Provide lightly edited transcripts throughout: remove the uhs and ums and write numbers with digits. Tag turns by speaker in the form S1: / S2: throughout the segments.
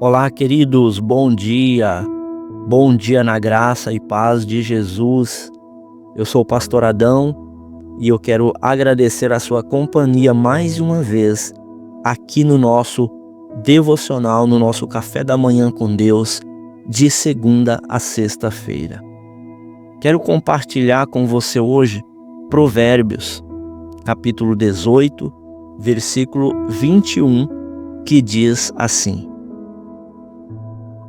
S1: Olá, queridos, bom dia. Bom dia na graça e paz de Jesus. Eu sou o pastor Adão e eu quero agradecer a sua companhia mais uma vez aqui no nosso devocional, no nosso café da manhã com Deus, de segunda a sexta-feira. Quero compartilhar com você hoje Provérbios, capítulo 18, versículo 21, que diz assim: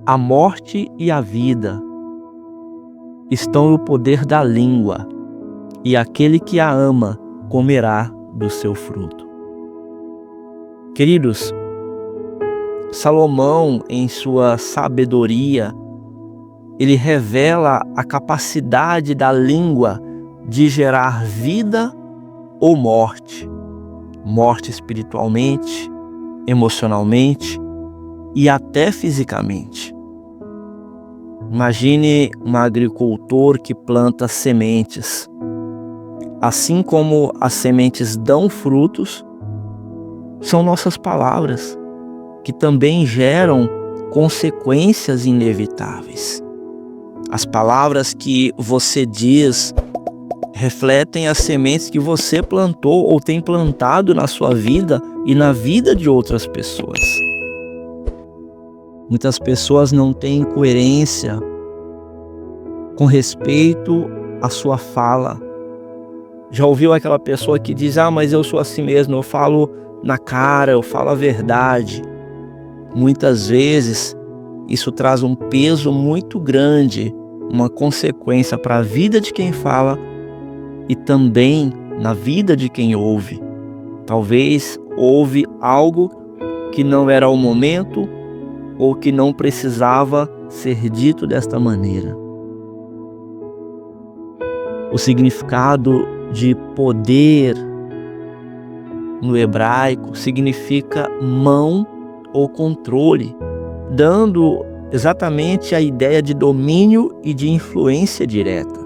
S1: a morte e a vida estão no poder da língua, e aquele que a ama comerá do seu fruto. Queridos, Salomão, em sua sabedoria, ele revela a capacidade da língua de gerar vida ou morte. Morte espiritualmente, emocionalmente e até fisicamente. Imagine um agricultor que planta sementes. Assim como as sementes dão frutos, são nossas palavras, que também geram consequências inevitáveis. As palavras que você diz refletem as sementes que você plantou ou tem plantado na sua vida e na vida de outras pessoas. Muitas pessoas não têm coerência com respeito à sua fala. Já ouviu aquela pessoa que diz: mas eu sou assim mesmo, eu falo na cara, eu falo a verdade. Muitas vezes isso traz um peso muito grande, uma consequência para a vida de quem fala e também na vida de quem ouve. Talvez ouve algo que não era o momento ou que não precisava ser dito desta maneira. O significado de poder no hebraico significa mão ou controle, dando exatamente a ideia de domínio e de influência direta.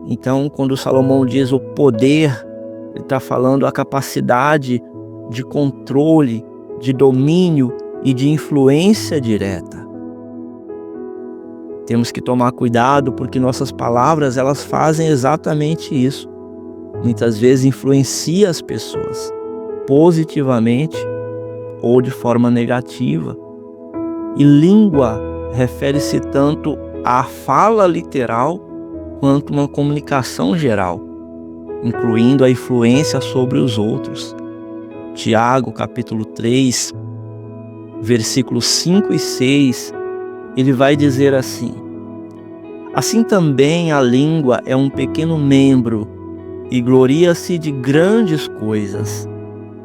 S1: Então, quando Salomão diz o poder, ele está falando a capacidade de controle, de domínio e de influência direta. Temos que tomar cuidado porque nossas palavras, elas fazem exatamente isso. Muitas vezes influencia as pessoas positivamente ou de forma negativa. E língua refere-se tanto à fala literal quanto uma comunicação geral, incluindo a influência sobre os outros. Tiago, capítulo 3, versículos 5 e 6, ele vai dizer assim: assim também a língua é um pequeno membro e gloria-se de grandes coisas.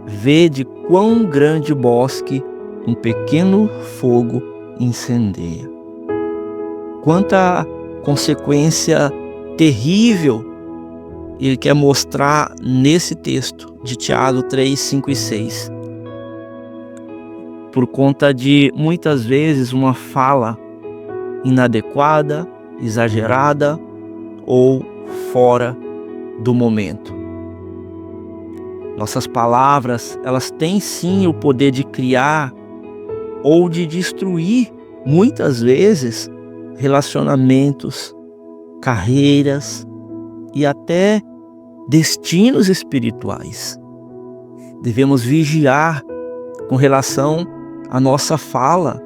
S1: Vede quão grande bosque um pequeno fogo incendeia. Quanta consequência terrível ele quer mostrar nesse texto de Tiago 3, 5 e 6. Por conta de, muitas vezes, uma fala inadequada, exagerada ou fora do momento. Nossas palavras, elas têm sim o poder de criar ou de destruir, muitas vezes, relacionamentos, carreiras e até destinos espirituais. Devemos vigiar com relação à nossa fala,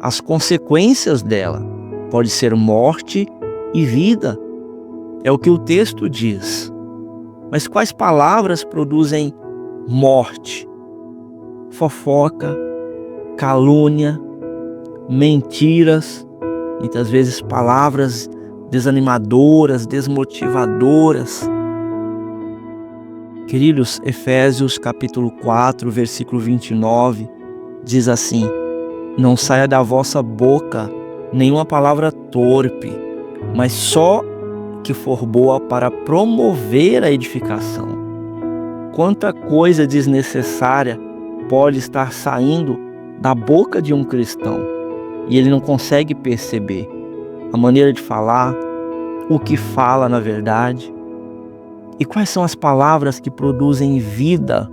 S1: as consequências dela. Pode ser morte e vida, é o que o texto diz. Mas quais palavras produzem morte? Fofoca, calúnia, mentiras, muitas vezes palavras desanimadoras, desmotivadoras. Queridos, Efésios capítulo 4, versículo 29, diz assim: não saia da vossa boca nenhuma palavra torpe, mas só que for boa para promover a edificação. Quanta coisa desnecessária pode estar saindo da boca de um cristão e ele não consegue perceber a maneira de falar, o que fala na verdade. E quais são as palavras que produzem vida,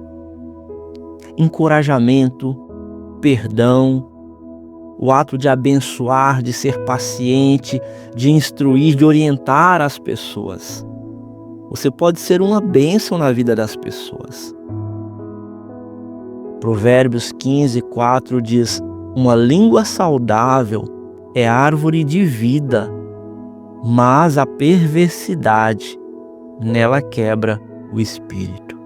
S1: encorajamento, perdão, o ato de abençoar, de ser paciente, de instruir, de orientar as pessoas. Você pode ser uma bênção na vida das pessoas. Provérbios 15:4 diz: uma língua saudável é árvore de vida, mas a perversidade nela quebra o espírito.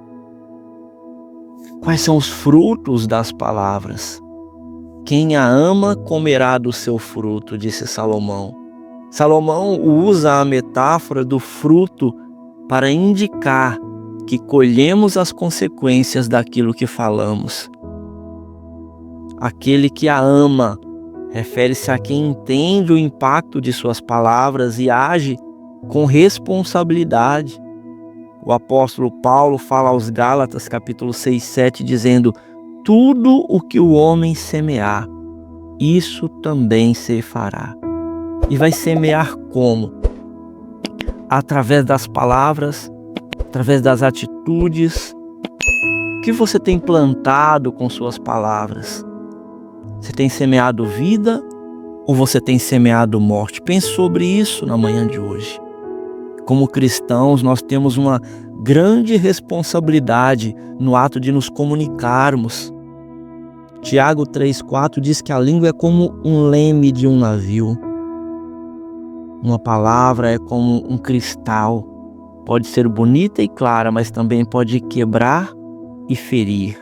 S1: Quais são os frutos das palavras? Quem a ama comerá do seu fruto, disse Salomão. Salomão usa a metáfora do fruto para indicar que colhemos as consequências daquilo que falamos. Aquele que a ama refere-se a quem entende o impacto de suas palavras e age com responsabilidade. O apóstolo Paulo fala aos Gálatas, capítulo 6:7, dizendo: tudo o que o homem semear, isso também se fará. E vai semear como? Através das palavras, através das atitudes. O que você tem plantado com suas palavras? Você tem semeado vida ou você tem semeado morte? Pense sobre isso na manhã de hoje. Como cristãos, nós temos uma grande responsabilidade no ato de nos comunicarmos. Tiago 3:4 diz que a língua é como um leme de um navio. Uma palavra é como um cristal. Pode ser bonita e clara, mas também pode quebrar e ferir.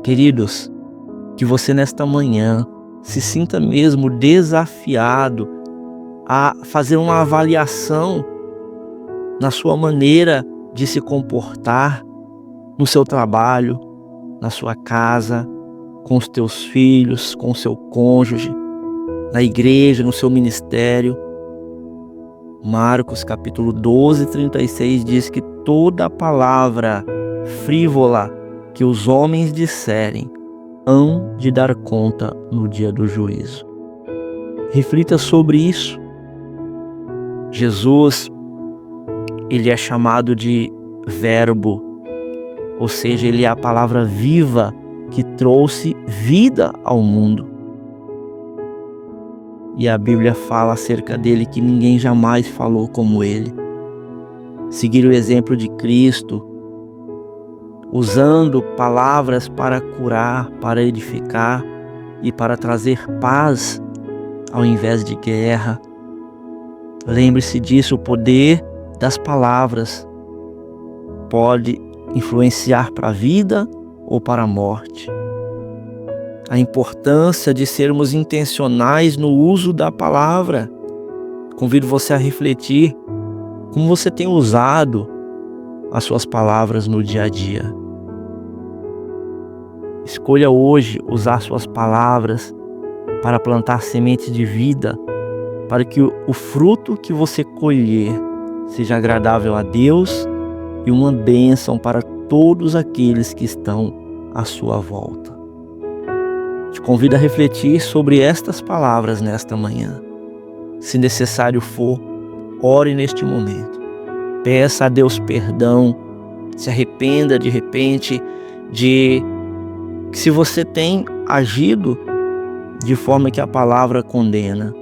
S1: Queridos, que você nesta manhã se sinta mesmo desafiado a fazer uma avaliação na sua maneira de se comportar, no seu trabalho, na sua casa, com os teus filhos, com o seu cônjuge, na igreja, no seu ministério. Marcos capítulo 12:36 diz que toda palavra frívola que os homens disserem hão de dar conta no dia do juízo. Reflita sobre isso. Jesus, ele é chamado de verbo, ou seja, ele é a palavra viva que trouxe vida ao mundo. E a Bíblia fala acerca dele que ninguém jamais falou como ele. Seguir o exemplo de Cristo, usando palavras para curar, para edificar e para trazer paz ao invés de guerra. Lembre-se disso, o poder das palavras pode influenciar para a vida ou para a morte. A importância de sermos intencionais no uso da palavra. Convido você a refletir como você tem usado as suas palavras no dia a dia. Escolha hoje usar suas palavras para plantar sementes de vida, para que o fruto que você colher seja agradável a Deus e uma bênção para todos aqueles que estão à sua volta. Te convido a refletir sobre estas palavras nesta manhã. Se necessário for, ore neste momento. Peça a Deus perdão, se arrependa de repente de que se você tem agido de forma que a palavra condena.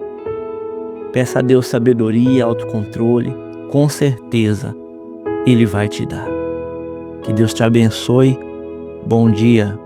S1: Peça a Deus sabedoria, autocontrole, com certeza Ele vai te dar. Que Deus te abençoe. Bom dia.